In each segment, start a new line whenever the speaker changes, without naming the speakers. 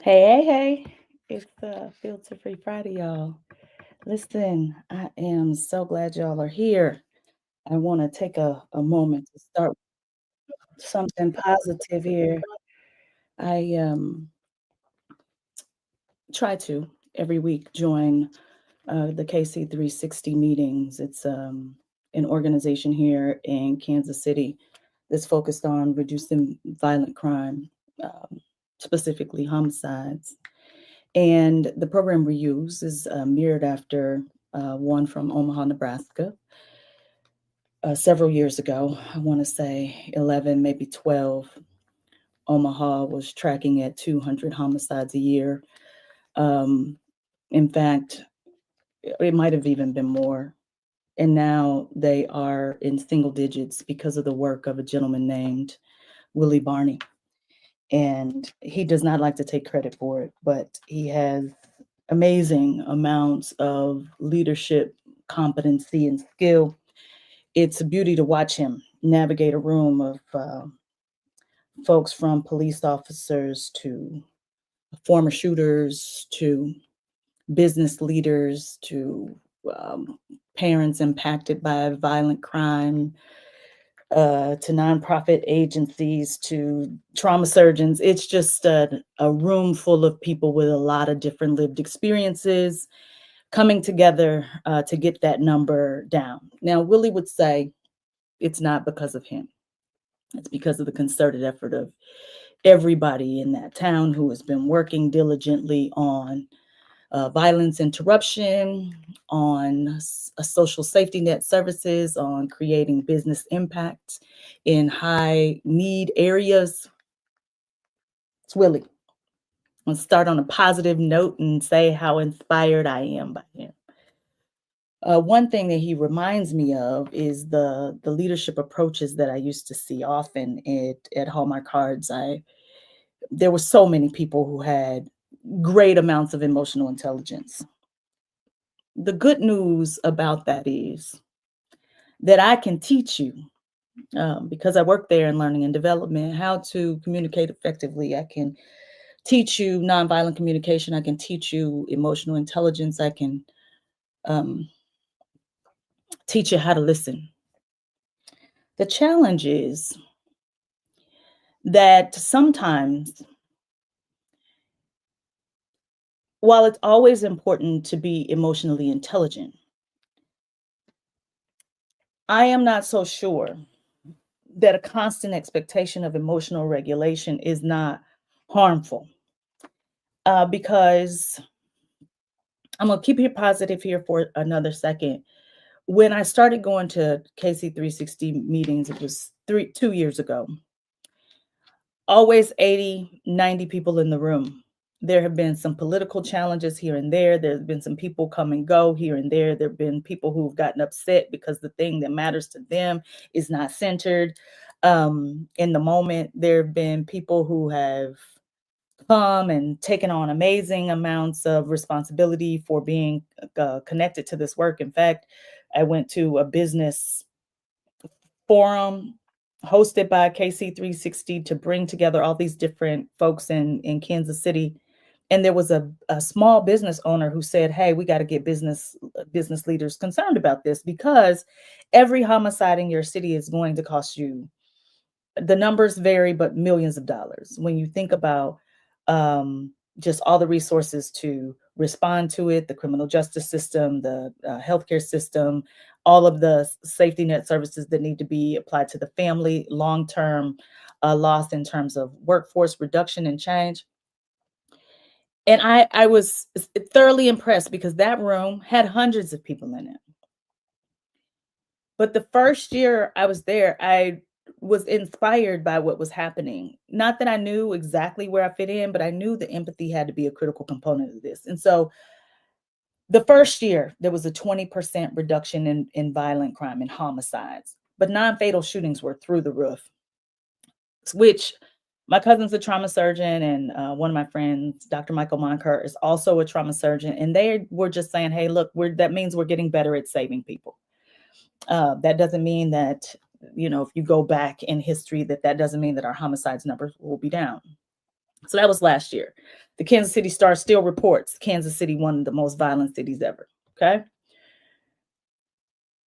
Hey, hey, hey. It's Filter Free Friday, y'all. Listen, I am so glad y'all are here. I want to take a moment to start with something positive here. I try to every week join the KC 360 meetings. It's an organization here in Kansas City that's focused on reducing violent crime, um, specifically homicides. And the program we use is mirrored after one from Omaha, Nebraska, several years ago. I want to say 11, maybe 12. Omaha was tracking at 200 homicides a year. Um, in fact, it might have even been more. And now they are in single digits because of the work of a gentleman named Willie Barney. And he does not like to take credit for it, but he has amazing amounts of leadership, competency, and skill. It's a beauty to watch him navigate a room of folks from police officers to former shooters to business leaders to um, parents impacted by violent crime, to nonprofit agencies, to trauma surgeons. It's just a room full of people with a lot of different lived experiences coming together to get that number down. Now, Willie would say it's not because of him, it's because of the concerted effort of everybody in that town who has been working diligently on violence interruption, on social safety net services, on creating business impact in high need areas. It's Willie. I'm going to start on a positive note and say how inspired I am by him. One thing that he reminds me of is the leadership approaches that I used to see often at Hallmark Cards. There were so many people who had great amounts of emotional intelligence. The good news about that is that I can teach you, because I work there in learning and development, how to communicate effectively. I can teach you nonviolent communication. I can teach you emotional intelligence. I can um, teach you how to listen. The challenge is that sometimes, while it's always important to be emotionally intelligent, I am not so sure that a constant expectation of emotional regulation is not harmful. Because I'm gonna keep it positive here for another second. When I started going to KC 360 meetings, it was 2 years ago. Always 80, 90 people in the room. There have been some political challenges here and there. There's been some people come and go here and there. There have been people who've gotten upset because the thing that matters to them is not centered in the moment. There have been people who have come and taken on amazing amounts of responsibility for being connected to this work. In fact, I went to a business forum hosted by KC 360 to bring together all these different folks in Kansas City. And there was a small business owner who said, "Hey, we got to get business leaders concerned about this because every homicide in your city is going to cost you, the numbers vary, but millions of dollars. When you think about just all the resources to respond to it, the criminal justice system, the healthcare system, all of the safety net services that need to be applied to the family, long term loss in terms of workforce reduction and change." And I was thoroughly impressed because that room had hundreds of people in it. But the first year I was there, I was inspired by what was happening. Not that I knew exactly where I fit in, but I knew that empathy had to be a critical component of this. And so the first year, there was a 20% reduction in violent crime and homicides, but non-fatal shootings were through the roof, which my cousin's a trauma surgeon, and one of my friends, Dr. Michael Moncur, is also a trauma surgeon. And they were just saying, hey, look, that means we're getting better at saving people. That doesn't mean that, if you go back in history, that doesn't mean that our homicides numbers will be down. So that was last year. The Kansas City Star still reports Kansas City one of the most violent cities ever. Okay.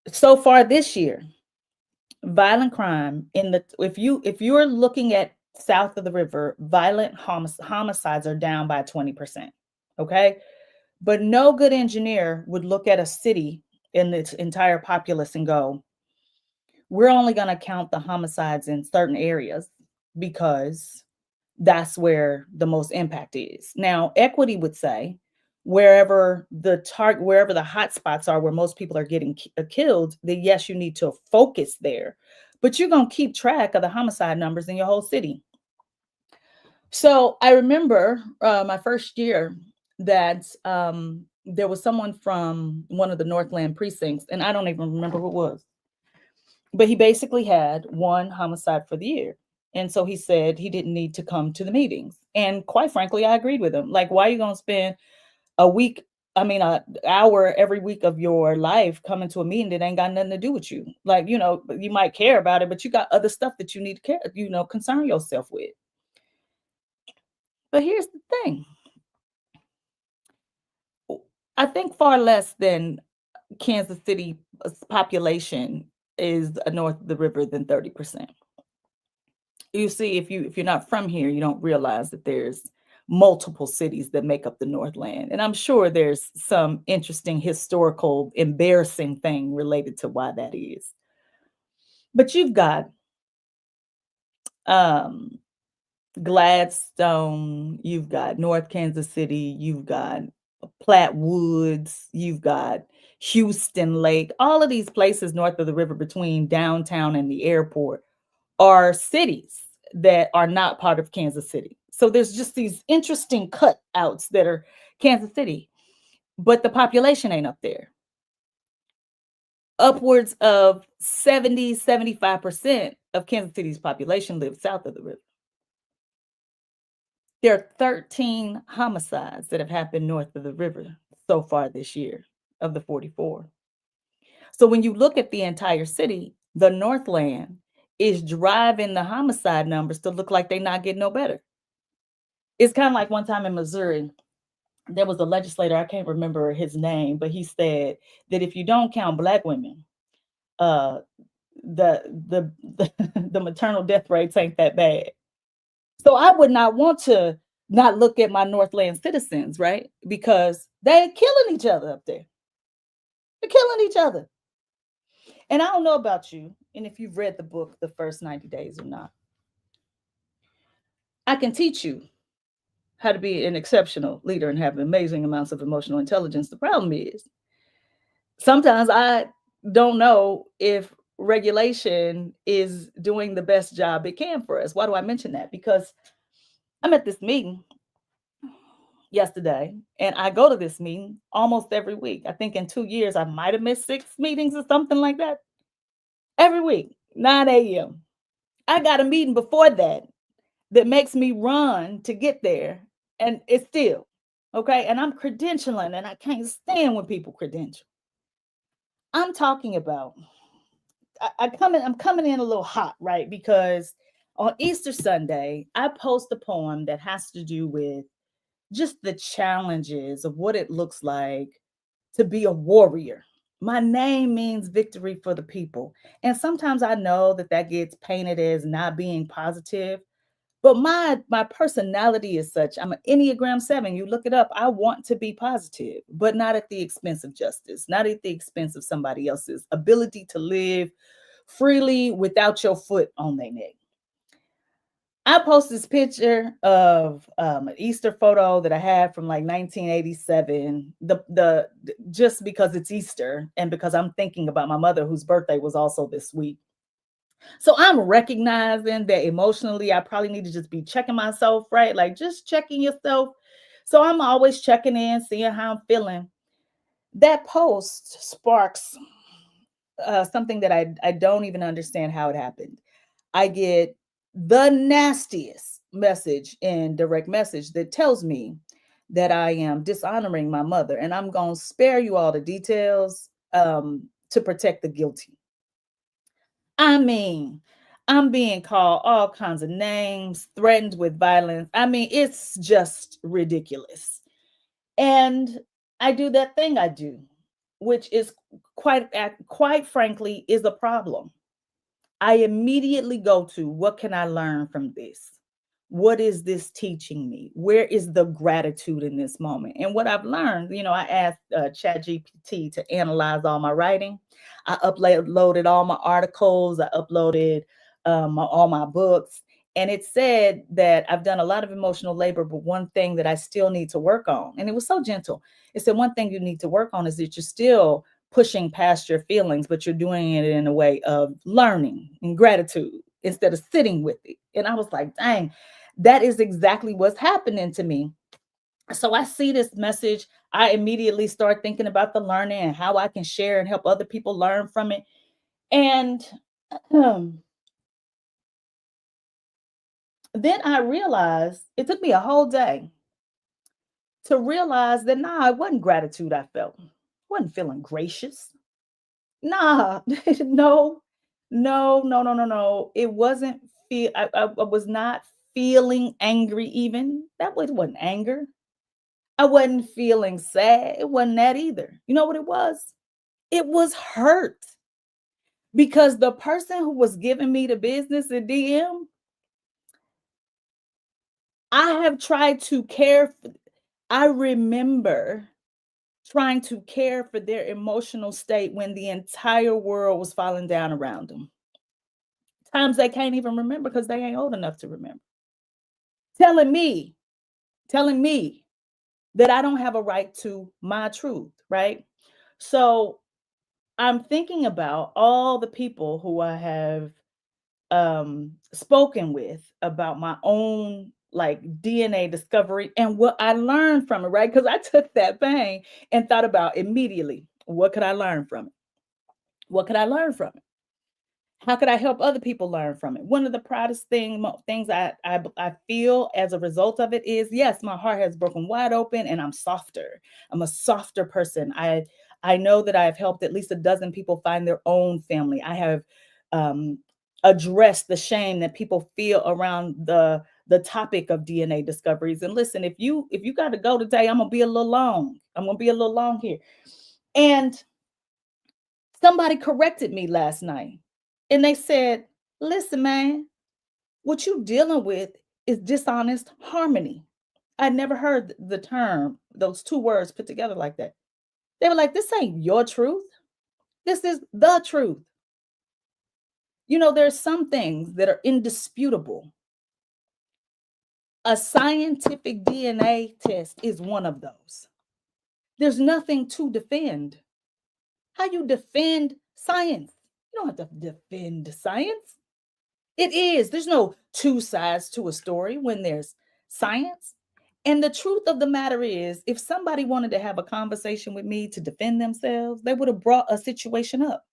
So far this year, violent crime if you're looking at south of the river, violent homicides are down by 20%. Okay. But no good engineer would look at a city in its entire populace and go, we're only going to count the homicides in certain areas because that's where the most impact is. Now, equity would say wherever the hot spots are where most people are getting killed, then yes, you need to focus there. But you're going to keep track of the homicide numbers in your whole city. So I remember my first year that there was someone from one of the Northland precincts, and I don't even remember who it was, but he basically had one homicide for the year. And so he said he didn't need to come to the meetings. And quite frankly, I agreed with him. Like, why are you going to spend a week, an hour every week of your life coming to a meeting that ain't got nothing to do with you? Like, you might care about it, but you got other stuff that you need to concern yourself with. But here's the thing. I think far less than Kansas City population is north of the river than 30%. You see, if you're not from here, you don't realize that there's multiple cities that make up the Northland. And I'm sure there's some interesting historical, embarrassing thing related to why that is. But you've got Gladstone, you've got North Kansas City, you've got Platte Woods, you've got Houston Lake. All of these places north of the river between downtown and the airport are cities that are not part of Kansas City. So there's just these interesting cutouts that are Kansas City, but the population ain't up there. Upwards of 75% of Kansas City's population lives south of the river. There are 13 homicides that have happened north of the river so far this year of the 44. So when you look at the entire city, the Northland is driving the homicide numbers to look like they're not getting no better. It's kind of like one time in Missouri, there was a legislator, I can't remember his name, but he said that if you don't count Black women, the the maternal death rates ain't that bad. So I would not want to not look at my Northland citizens, right? Because they're killing each other up there. They're killing each other. And I don't know about you, and if you've read the book, The First 90 Days or not. I can teach you how to be an exceptional leader and have amazing amounts of emotional intelligence. The problem is sometimes I don't know if regulation is doing the best job it can for us. Why do I mention that? Because I'm at this meeting yesterday, and I go to this meeting almost every week. I think in 2 years, I might have missed 6 meetings or something like that. Every week, 9 a.m. I got a meeting before that makes me run to get there, and it's still okay. And I'm credentialing, and I can't stand when people credential. I'm talking about. I'm coming in a little hot, right? Because on Easter Sunday, I post a poem that has to do with just the challenges of what it looks like to be a warrior. My name means victory for the people. And sometimes I know that gets painted as not being positive, but my personality is such. I'm an Enneagram 7. You look it up. I want to be positive, but not at the expense of justice, not at the expense of somebody else's ability to live freely without your foot on their neck. I post this picture of an Easter photo that I had from like 1987. The just because it's Easter and because I'm thinking about my mother whose birthday was also this week. So I'm recognizing that emotionally I probably need to just be checking myself, right? Like just checking yourself. So I'm always checking in, seeing how I'm feeling. That post sparks something that I don't even understand how it happened. I get the nastiest message in direct message that tells me that I am dishonoring my mother, and I'm going to spare you all the details to protect the guilty. I mean, I'm being called all kinds of names, threatened with violence. I mean, it's just ridiculous. And I do that thing I do, which is quite frankly is a problem. I immediately go to, what can I learn from this? What is this teaching me? Where is the gratitude in this moment? And what I've learned, I asked ChatGPT to analyze all my writing. I uploaded all my articles. I uploaded all my books. And it said that I've done a lot of emotional labor, but one thing that I still need to work on, and it was so gentle. It said, one thing you need to work on is that you're still pushing past your feelings, but you're doing it in a way of learning and gratitude instead of sitting with it. And I was like, dang, that is exactly what's happening to me. So I see this message. I immediately start thinking about the learning and how I can share and help other people learn from it. And um, then I realized it took me a whole day to realize that, nah, it wasn't gratitude I felt. I wasn't feeling gracious. Nah, no, no, no, no, no, no. It wasn't I was not feeling angry even. Wasn't anger. I wasn't feeling sad. It wasn't that either. You know what it was? It was hurt because the person who was giving me the business in DM, I have tried to care for, I remember trying to care for their emotional state when the entire world was falling down around them. Times they can't even remember because they ain't old enough to remember. Telling me, telling me that I don't have a right to my truth, right? So I'm thinking about all the people who I have spoken with about my own like DNA discovery and what I learned from it, right? Because I took that pain and thought about immediately, what could I learn from it? What could I learn from it? How could I help other people learn from it? One of the proudest things I feel as a result of it is, yes, my heart has broken wide open and I'm softer. I'm a softer person. I know that I have helped at least a dozen people find their own family. I have um, addressed the shame that people feel around the topic of DNA discoveries. And listen, if you got to go today, I'm gonna be a little long. I'm gonna be a little long here. And somebody corrected me last night and they said, listen, man, what you dealing with is dishonest harmony. I never heard the term, those two words put together like that. They were like, this ain't your truth. This is the truth. There's some things that are indisputable. A scientific DNA test is one of those. There's nothing to defend. How you defend science? You don't have to defend science. It is. There's no two sides to a story when there's science. And the truth of the matter is, if somebody wanted to have a conversation with me to defend themselves, they would have brought a situation up.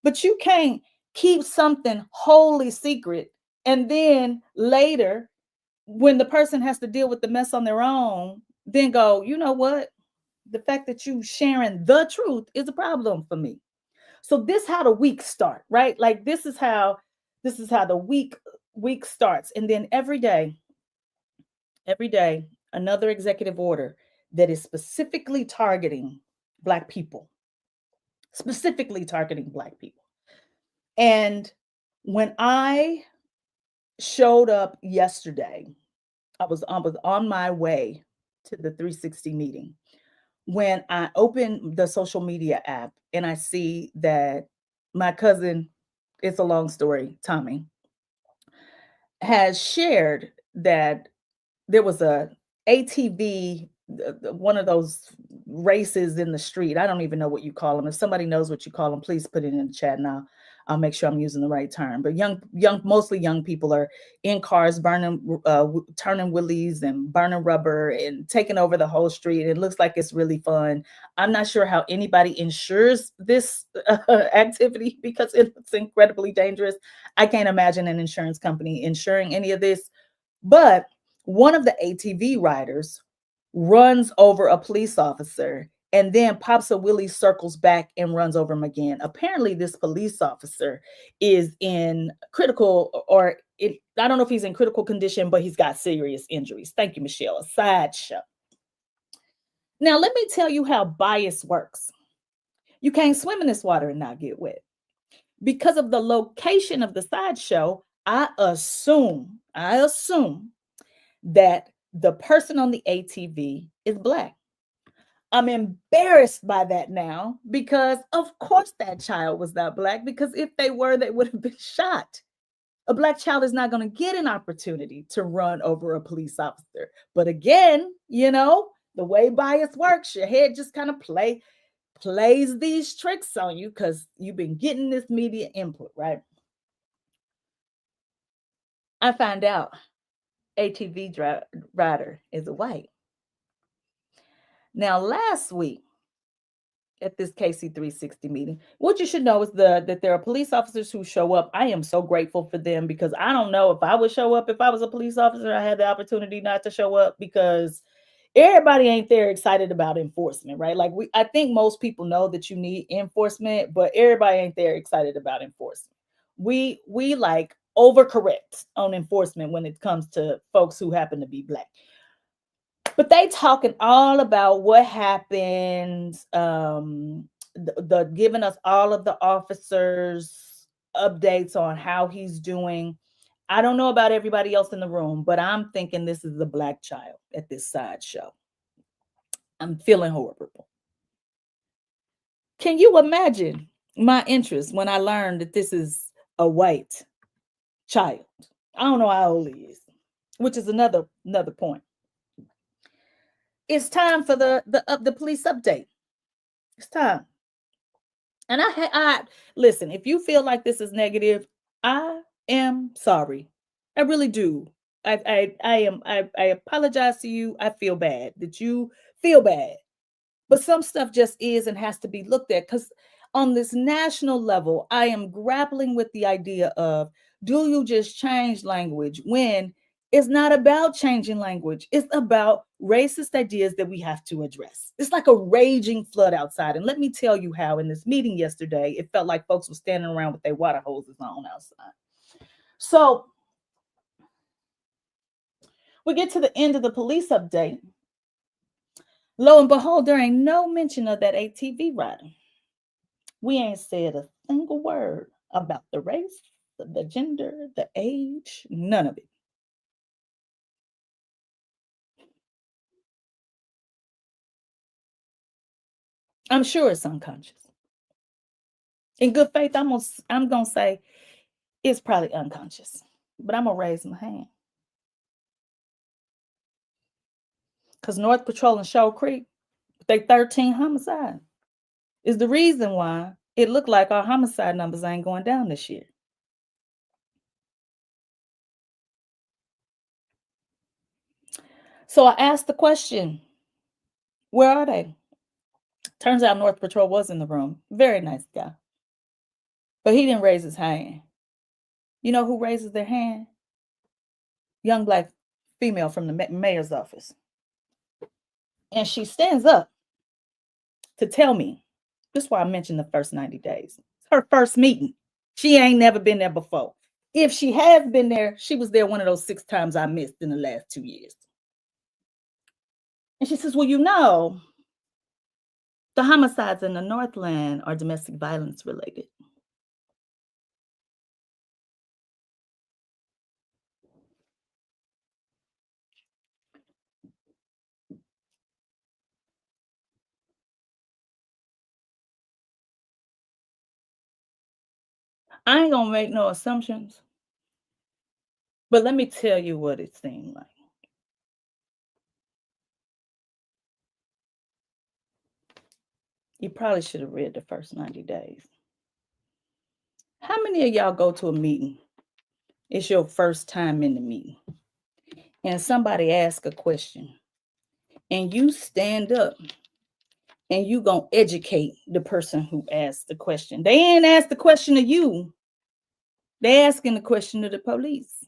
But you can't keep something wholly secret and then later, when the person has to deal with the mess on their own, then go, you know what? The fact that you sharing the truth is a problem for me. So this how the week start, right? Like this is how the week starts. And then every day, another executive order that is specifically targeting Black people, specifically targeting Black people. And when I showed up yesterday, I was on my way to the 360 meeting when I open the social media app and I see that my cousin, it's a long story, Tommy, has shared that there was a ATV, one of those races in the street. I don't even know what you call them. If somebody knows what you call them, please put it in the chat now. I'll make sure I'm using the right term. But mostly young people are in cars burning, turning wheelies and burning rubber and taking over the whole street. It looks like it's really fun. I'm not sure how anybody insures this activity because it looks incredibly dangerous. I can't imagine an insurance company insuring any of this. But one of the ATV riders runs over a police officer And then Popsa Willie circles back and runs over him again. Apparently, this police officer is in critical, or I don't know if he's in critical condition, but he's got serious injuries. Thank you, Michelle. A sideshow. Now, let me tell you how bias works. You can't swim in this water and not get wet. Because of the location of the sideshow, I assume that the person on the ATV is Black. I'm embarrassed by that now because, of course, that child was not Black, because if they were, they would have been shot. A Black child is not going to get an opportunity to run over a police officer. But again, the way bias works, your head just kind of plays these tricks on you because you've been getting this media input, right? I find out ATV rider is a white. Now, last week at this KC360 meeting, what you should know is that there are police officers who show up. I am so grateful for them, because I don't know if I would show up if I was a police officer. I had the opportunity not to show up because everybody ain't there excited about enforcement, right? Like I think most people know that you need enforcement, but everybody ain't there excited about enforcement. We like overcorrect on enforcement when it comes to folks who happen to be Black. But they talking all about what happened, the giving us all of the officers updates on how he's doing. I don't know about everybody else in the room, but I'm thinking this is the Black child at this sideshow. I'm feeling horrible. Can you imagine my interest when I learned that this is a white child? I don't know how old he is, which is another point. It's time for the police update. It's time. And I listen, if you feel like this is negative, I am sorry. I really do. I apologize to you. I feel bad that you feel bad. But some stuff just is and has to be looked at, because on this national level, I am grappling with the idea of, do you just change language when it's not about changing language? It's about racist ideas that we have to address. It's like a raging flood outside. And let me tell you how in this meeting yesterday, it felt like folks were standing around with their water hoses on outside. So we get to the end of the police update. Lo and behold, there ain't no mention of that ATV rider. We ain't said a single word about the race, the gender, the age, none of it. I'm sure it's unconscious. In good faith, I'm gonna say it's probably unconscious, but I'm gonna raise my hand. Because North Patrol and Shoal Creek, they 13 homicides, is the reason why it looked like our homicide numbers ain't going down this year. So I asked the question, where are they? Turns out North Patrol was in the room. Very nice guy. But he didn't raise his hand. You know who raises their hand? Young Black female from the mayor's office. And she stands up to tell me, this is why I mentioned the first 90 days. It's her first meeting. She ain't never been there before. If she has been there, she was there one of those 6 times I missed in the last 2 years. And she says, well, the homicides in the Northland are domestic violence related. I ain't gonna make no assumptions, but let me tell you what it seemed like. You probably should have read the first 90 days. How many of y'all go to a meeting? It's your first time in the meeting, and somebody asks a question, and you stand up and you gonna educate the person who asked the question. They ain't asked the question to you. They asking the question to the police.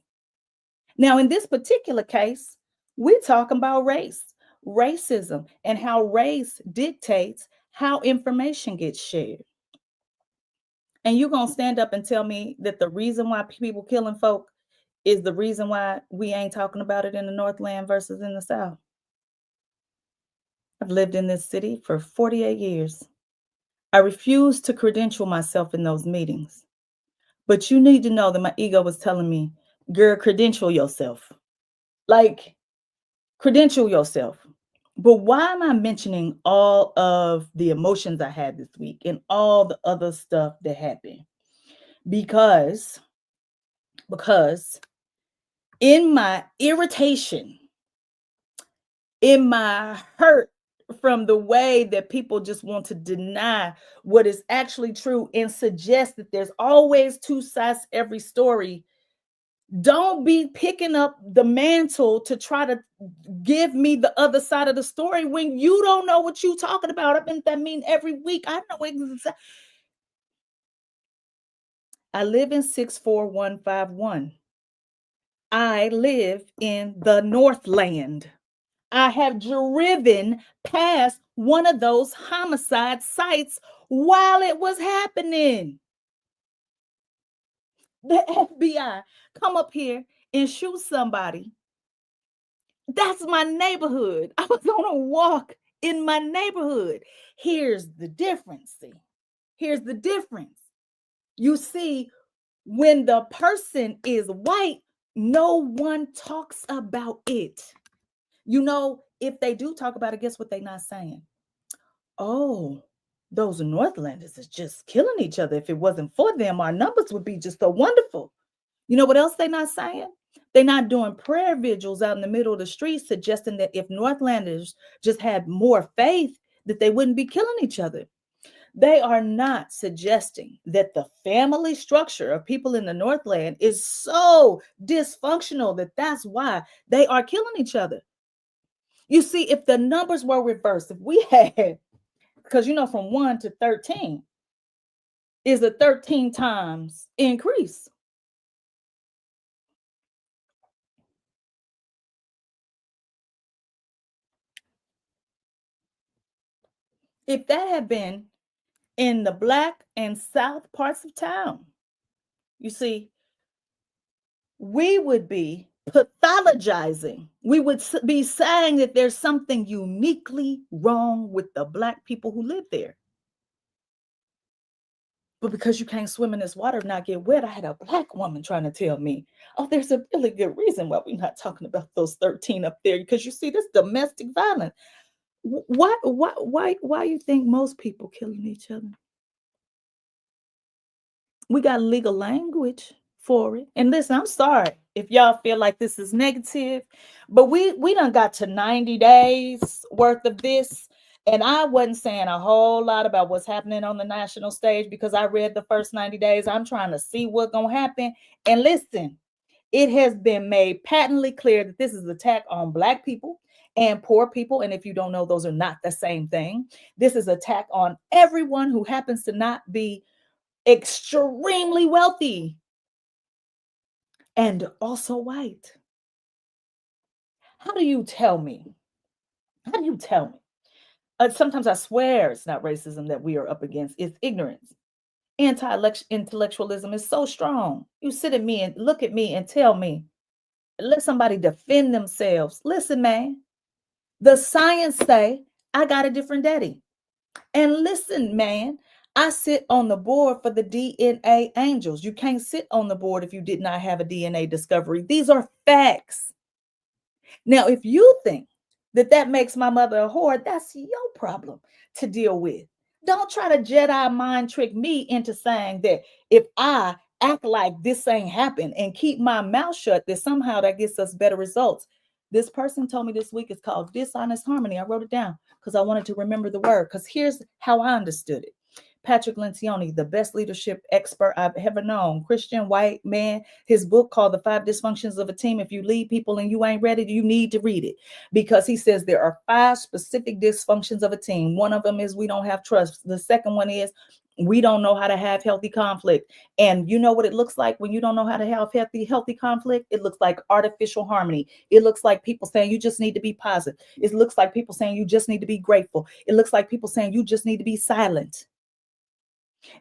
Now, in this particular case, we're talking about race. racism and how race dictates how information gets shared. And you're going to stand up and tell me that the reason why people killing folk is the reason why we ain't talking about it in the Northland versus in the South. I've lived in this city for 48 years. I refuse to credential myself in those meetings. But you need to know that my ego was telling me, girl, credential yourself. Like, credential yourself. But why am I mentioning all of the emotions I had this week and all the other stuff that happened? Because in my irritation, in my hurt from the way that people just want to deny what is actually true and suggest that there's always two sides to every story, don't be picking up the mantle to try to give me the other side of the story when you don't know what you're talking about. I've been that mean every week. I know exactly. I live in 64151. I live in the Northland. I have driven past one of those homicide sites while it was happening. The FBI come up here and shoot somebody. That's my neighborhood. I was on a walk in my neighborhood. Here's the difference. See, here's the difference. You see, when the person is white, no one talks about it. You know, if they do talk about it, guess what they're not saying? Oh, those Northlanders is just killing each other. If it wasn't for them, our numbers would be just so wonderful. You know what else they're not saying? They're not doing prayer vigils out in the middle of the street, suggesting that if Northlanders just had more faith, that they wouldn't be killing each other. They are not suggesting that the family structure of people in the Northland is so dysfunctional that that's why they are killing each other. You see, if the numbers were reversed, if we had, because you know, from 1 to 13 is a 13 times increase. If that had been in the Black and South parts of town, you see, we would be pathologizing. We would be saying that there's something uniquely wrong with the Black people who live there. But because you can't swim in this water and not get wet, I had a Black woman trying to tell me, oh, there's a really good reason why we're not talking about those 13 up there. Because you see, this domestic violence. Why you think most people killing each other? We got legal language for it. And listen, I'm sorry if y'all feel like this is negative, but we done got to 90 days worth of this. And I wasn't saying a whole lot about what's happening on the national stage because I read the first 90 days. I'm trying to see what's going to happen. And listen, it has been made patently clear that this is an attack on Black people and poor people. And if you don't know, those are not the same thing. This is an attack on everyone who happens to not be extremely wealthy and also white. How do you tell me? How do you tell me? Sometimes I swear it's not racism that we are up against, it's ignorance. Anti-intellectualism is so strong. You sit at me and look at me and tell me, let somebody defend themselves. Listen, man, the science say I got a different daddy. And listen, man, I sit on the board for the DNA Angels. You can't sit on the board if you did not have a DNA discovery. These are facts. Now, if you think that that makes my mother a whore, that's your problem to deal with. Don't try to Jedi mind trick me into saying that if I act like this ain't happened and keep my mouth shut, that somehow that gets us better results. This person told me this week it's called dishonest harmony. I wrote it down because I wanted to remember the word, because here's how I understood it. Patrick Lencioni, the best leadership expert I've ever known, Christian white man, his book called The 5 Dysfunctions of a Team. If you lead people and you ain't ready, you need to read it, because he says there are 5 specific dysfunctions of a team. One of them is we don't have trust. The second one is We don't know how to have healthy conflict. And you know what it looks like when you don't know how to have healthy conflict? It looks like artificial harmony. It looks like people saying you just need to be positive. It looks like people saying you just need to be grateful. It looks like people saying you just need to be silent.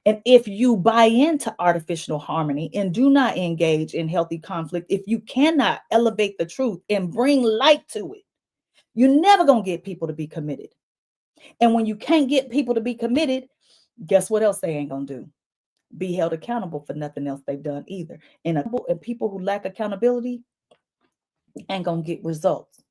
And if you buy into artificial harmony and do not engage in healthy conflict, if you cannot elevate the truth and bring light to it, you're never going to get people to be committed. And when you can't get people to be committed, guess what else they ain't going to do? Be held accountable for nothing else they've done either. And people who lack accountability ain't going to get results.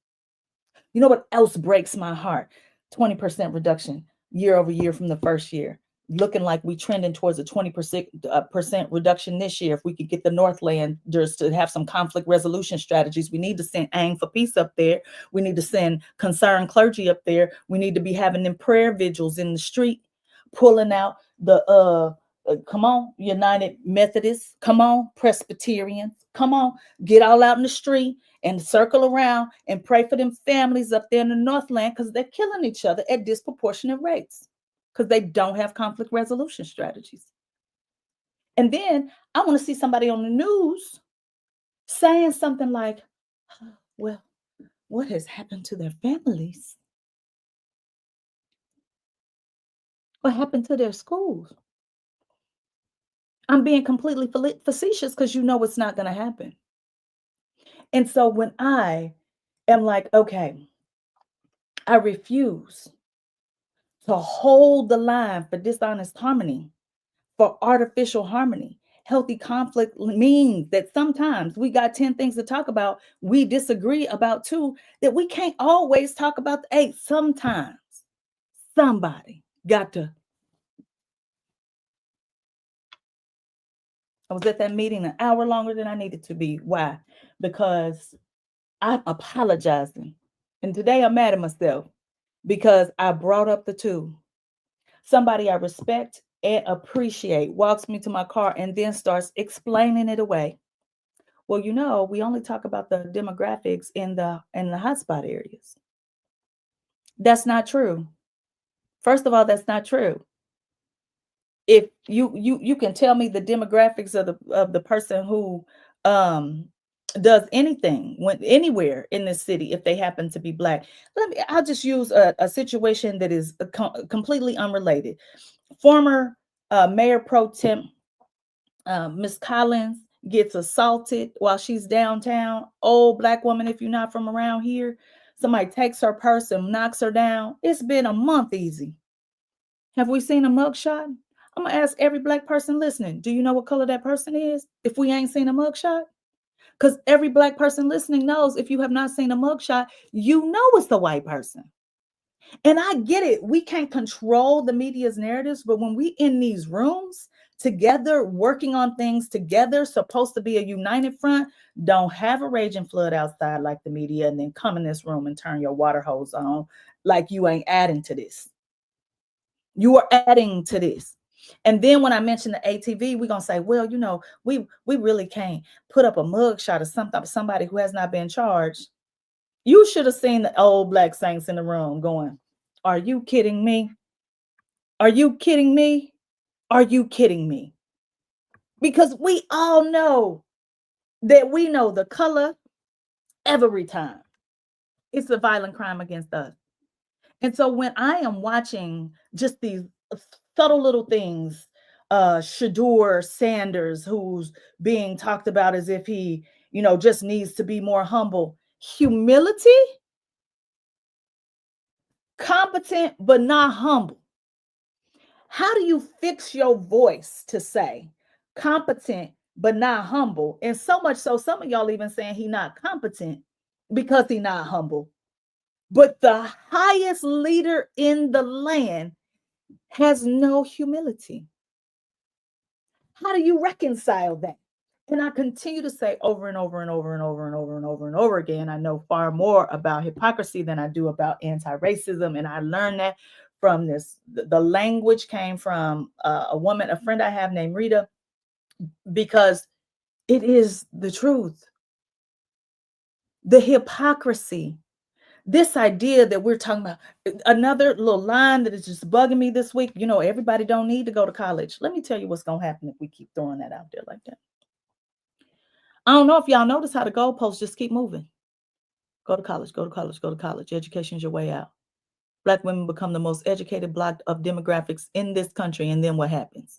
You know what else breaks my heart? 20% reduction year over year from the first year. Looking like we trending towards a 20% reduction this year. If we could get the Northlanders to have some conflict resolution strategies, we need to send Aim for Peace up there. We need to send concerned clergy up there. We need to be having them prayer vigils in the street, pulling out the come on, United Methodists, come on, Presbyterians, come on, get all out in the street and circle around and pray for them families up there in the Northland, because they're killing each other at disproportionate rates because they don't have conflict resolution strategies. And then I want to see somebody on the news saying something like, well, what has happened to their families? What happened to their schools? I'm being completely facetious because you know it's not going to happen. And so when I am like, okay, I refuse to hold the line for dishonest harmony, for artificial harmony. Healthy conflict means that sometimes we got 10 things to talk about. We disagree about 2 that we can't always talk about the 8. Sometimes somebody got to. I was at that meeting an hour longer than I needed to be. Why? Because I'm apologizing. And today I'm mad at myself because I brought up the 2. Somebody I respect and appreciate walks me to my car and then starts explaining it away. Well, you know, we only talk about the demographics in the hotspot areas. That's not true. First of all, that's not true. If you can tell me the demographics of the person who does anything when anywhere in this city, if they happen to be Black. I'll just use a situation that is completely unrelated. Former Mayor Pro Tem Miss Collins gets assaulted while she's downtown. Old Black woman, if you're not from around here, somebody takes her purse and knocks her down. It's been a month easy. Have we seen a mugshot? I'm gonna ask every Black person listening, do you know what color that person is if we ain't seen a mugshot? Because every Black person listening knows if you have not seen a mugshot, you know it's the white person. And I get it. We can't control the media's narratives, but when we in these rooms together, working on things together, supposed to be a united front, don't have a raging flood outside like the media and then come in this room and turn your water hose on like you ain't adding to this. You are adding to this. And then when I mention the ATV, we're going to say, well, you know, we really can't put up a mugshot of somebody who has not been charged. You should have seen the old Black saints in the room going, are you kidding me? Are you kidding me? Are you kidding me? Because we all know that we know the color every time. It's a violent crime against us. And so when I am watching just these subtle little things, Shedeur Sanders, who's being talked about as if he, you know, just needs to be more humble. Humility, competent, but not humble. How do you fix your voice to say competent, but not humble? And so much so, some of y'all even saying he not competent because he not humble. But the highest leader in the land has no humility. How do you reconcile that? And I continue to say over and over and over and over and over and over and over again, I know far more about hypocrisy than I do about anti-racism. And I learned that from this. The language came from a woman, a friend I have named Rita, because it is the truth. The hypocrisy this idea that we're talking about, another little line that is just bugging me this week, everybody don't need to go to college. Let me tell you what's going to happen if we keep throwing that out there like that. I don't know if y'all notice how the goalposts just keep moving. Go to college, go to college, go to college. Education is your way out. Black women become the most educated block of demographics in this country. And then what happens?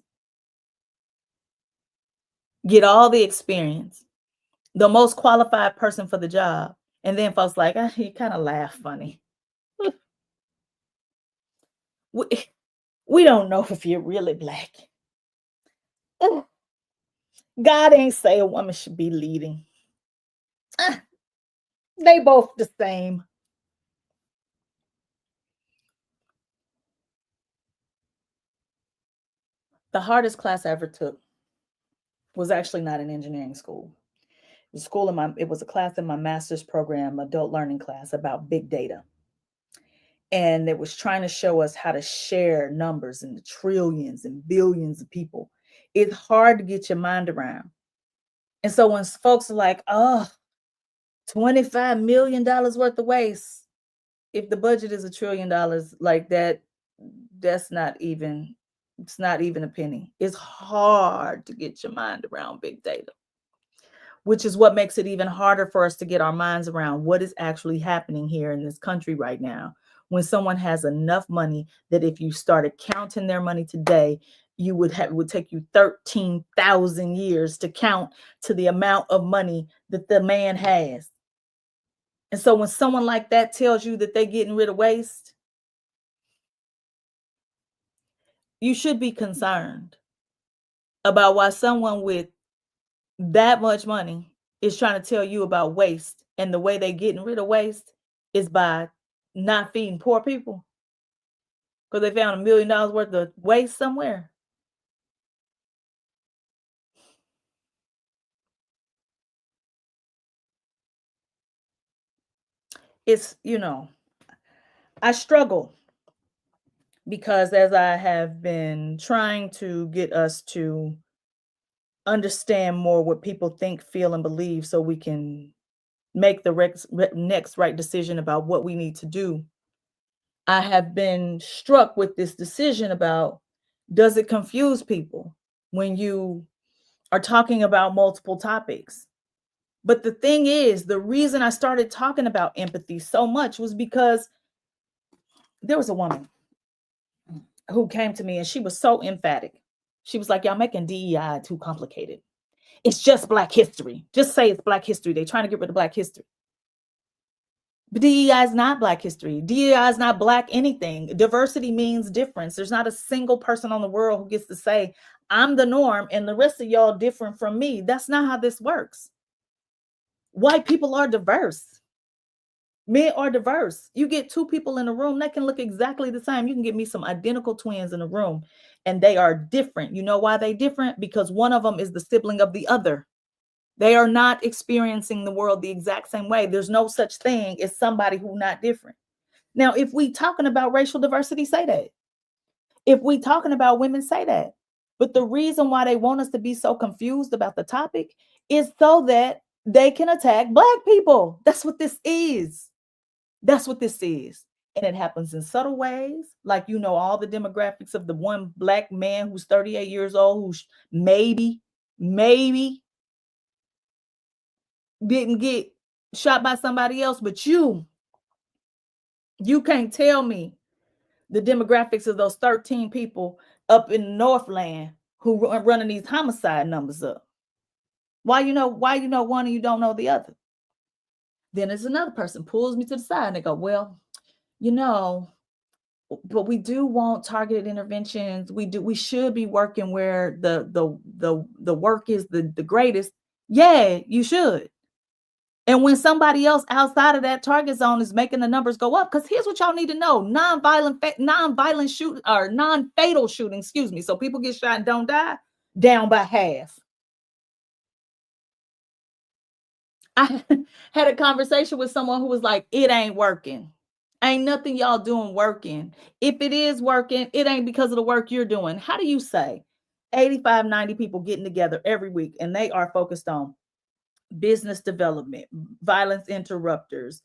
Get all the experience, the most qualified person for the job. And then folks like, you kind of laugh funny. We don't know if you're really Black. God ain't say a woman should be leading. They both the same. The hardest class I ever took was actually not an engineering school. It was a class in my master's program, adult learning class about big data. And it was trying to show us how to share numbers in the trillions and billions of people. It's hard to get your mind around. And so when folks are like, oh, $25 million worth of waste, if the budget is $1 trillion, like it's not even a penny. It's hard to get your mind around big data, which is what makes it even harder for us to get our minds around what is actually happening here in this country right now. When someone has enough money that if you started counting their money today, it would take you 13,000 years to count to the amount of money that the man has. And so when someone like that tells you that they're getting rid of waste, you should be concerned about why someone with that much money is trying to tell you about waste, and the way they getting rid of waste is by not feeding poor people because they found $1 million worth of waste somewhere. It's, I struggle because as I have been trying to get us to understand more what people think, feel, and believe so we can make the next right decision about what we need to do, I have been struck with this decision about, does it confuse people when you are talking about multiple topics? But the thing is, the reason I started talking about empathy so much was because there was a woman who came to me and she was so emphatic. She was like, y'all making DEI too complicated. It's just Black history. Just say it's Black history. They're trying to get rid of Black history. But DEI is not Black history. DEI is not Black anything. Diversity means difference. There's not a single person on the world who gets to say, I'm the norm and the rest of y'all different from me. That's not how this works. White people are diverse. Men are diverse. You get two people in a room, they can look exactly the same. You can get me some identical twins in a room and they are different. You know why they different? Because one of them is the sibling of the other. They are not experiencing the world the exact same way. There's no such thing as somebody who's not different. Now, if we talking about racial diversity, say that. If we talking about women, say that. But the reason why they want us to be so confused about the topic is so that they can attack Black people. That's what this is. That's what this is. And it happens in subtle ways, like, all the demographics of the one Black man who's 38 years old, who's maybe didn't get shot by somebody else, but you can't tell me the demographics of those 13 people up in Northland who are running these homicide numbers up. Why you know one and you don't know the other? Then there's another person pulls me to the side and they go, well, but we do want targeted interventions. We should be working where the work is the greatest. Yeah, you should. And when somebody else outside of that target zone is making the numbers go up, because here's what y'all need to know: non-violent shoot or non-fatal shooting, excuse me. So people get shot and don't die, down by half. I had a conversation with someone who was like, it ain't working. Ain't nothing y'all doing working. If it is working, it ain't because of the work you're doing. How do you say 85, 90 people getting together every week and they are focused on business development, violence interrupters,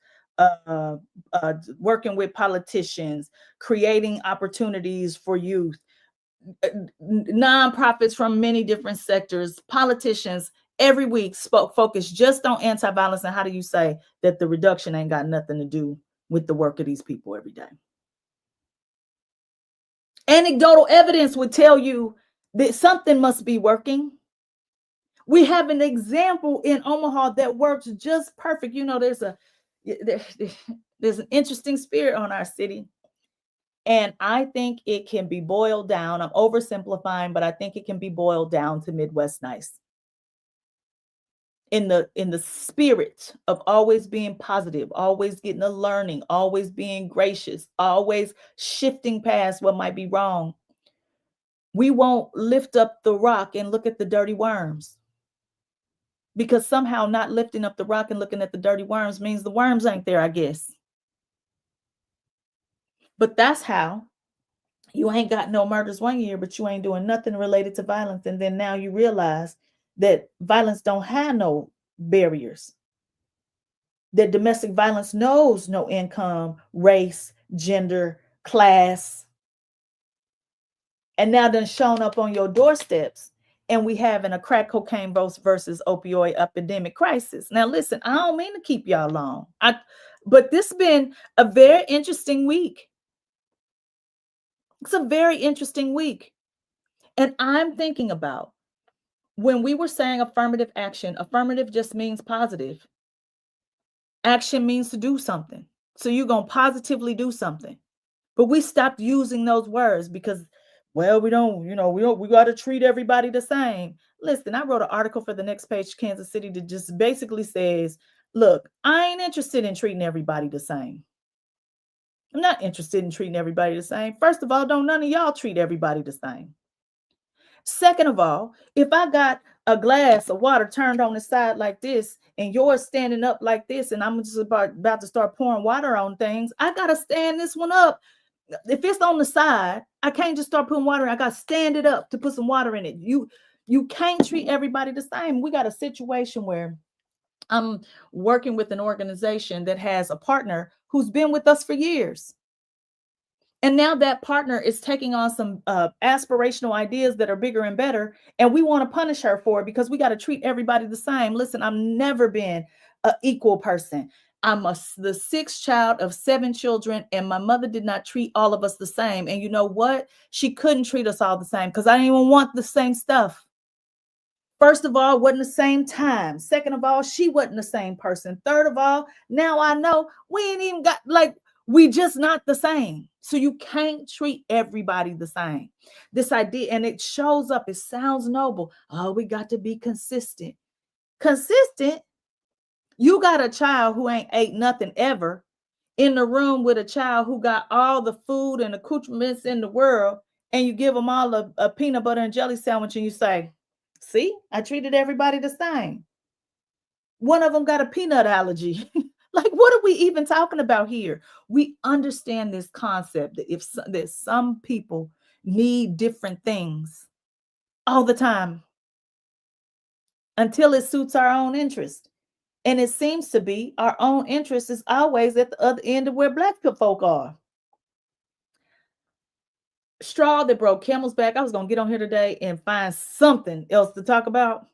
working with politicians, creating opportunities for youth, nonprofits from many different sectors, politicians, every week focused just on anti-violence. And how do you say that the reduction ain't got nothing to do with the work of these people every day? Anecdotal evidence would tell you that something must be working. We have an example in Omaha that works just perfect. You know, there's an interesting spirit on our city. And I think it can be boiled down. I'm oversimplifying, but I think it can be boiled down to Midwest Nice. In the spirit of always being positive, always getting a learning, always being gracious, always shifting past what might be wrong. We won't lift up the rock and look at the dirty worms. Because somehow not lifting up the rock and looking at the dirty worms means the worms ain't there, I guess. But that's how you ain't got no murders one year, but you ain't doing nothing related to violence. And then now you realize that violence don't have no barriers. That domestic violence knows no income, race, gender, class. And now done shown up on your doorsteps. And we having a crack cocaine versus opioid epidemic crisis. Now, listen, I don't mean to keep y'all long. But this has been a very interesting week. It's a very interesting week. And I'm thinking about when we were saying affirmative action, affirmative just means positive. Action means to do something. So you're going to positively do something. But we stopped using those words because, well, we got to treat everybody the same. Listen, I wrote an article for the Next Page Kansas City that just basically says, look, I ain't interested in treating everybody the same. I'm not interested in treating everybody the same. First of all, don't none of y'all treat everybody the same. Second of all, if I got a glass of water turned on the side like this and yours standing up like this, and I'm just about to start pouring water on things, I got to stand this one up. If it's on the side, I can't just start putting water in. I got to stand it up to put some water in it. You can't treat everybody the same. We got a situation where I'm working with an organization that has a partner who's been with us for years. And now that partner is taking on some aspirational ideas that are bigger and better. And we want to punish her for it because we got to treat everybody the same. Listen, I've never been an equal person. I'm the sixth child of 7 children, and my mother did not treat all of us the same. And you know what? She couldn't treat us all the same because I didn't even want the same stuff. First of all, it wasn't the same time. Second of all, she wasn't the same person. Third of all, now I know we ain't even got, like, we just not the same. So you can't treat everybody the same. This idea, and it shows up, it sounds noble. Oh, we got to be consistent. Consistent? You got a child who ain't ate nothing ever in the room with a child who got all the food and accoutrements in the world, and you give them all a peanut butter and jelly sandwich, and you say, see, I treated everybody the same. One of them got a peanut allergy. Like, what are we even talking about here? We understand this concept that some people need different things all the time until it suits our own interest. And it seems to be our own interest is always at the other end of where Black folk are. Straw that broke camel's back. I was going to get on here today and find something else to talk about.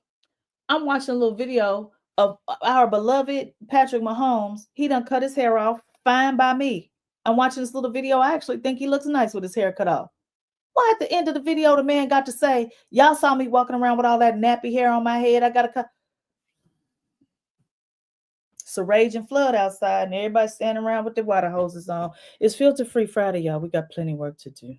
I'm watching a little video of our beloved Patrick Mahomes. He done cut his hair off. Fine by me. I'm watching this little video. I actually think he looks nice with his hair cut off. Well, at the end of the video, the man got to say, y'all saw me walking around with all that nappy hair on my head. I got to cut. It's a raging flood outside, and everybody's standing around with their water hoses on. It's Filter Free Friday, y'all. We got plenty of work to do.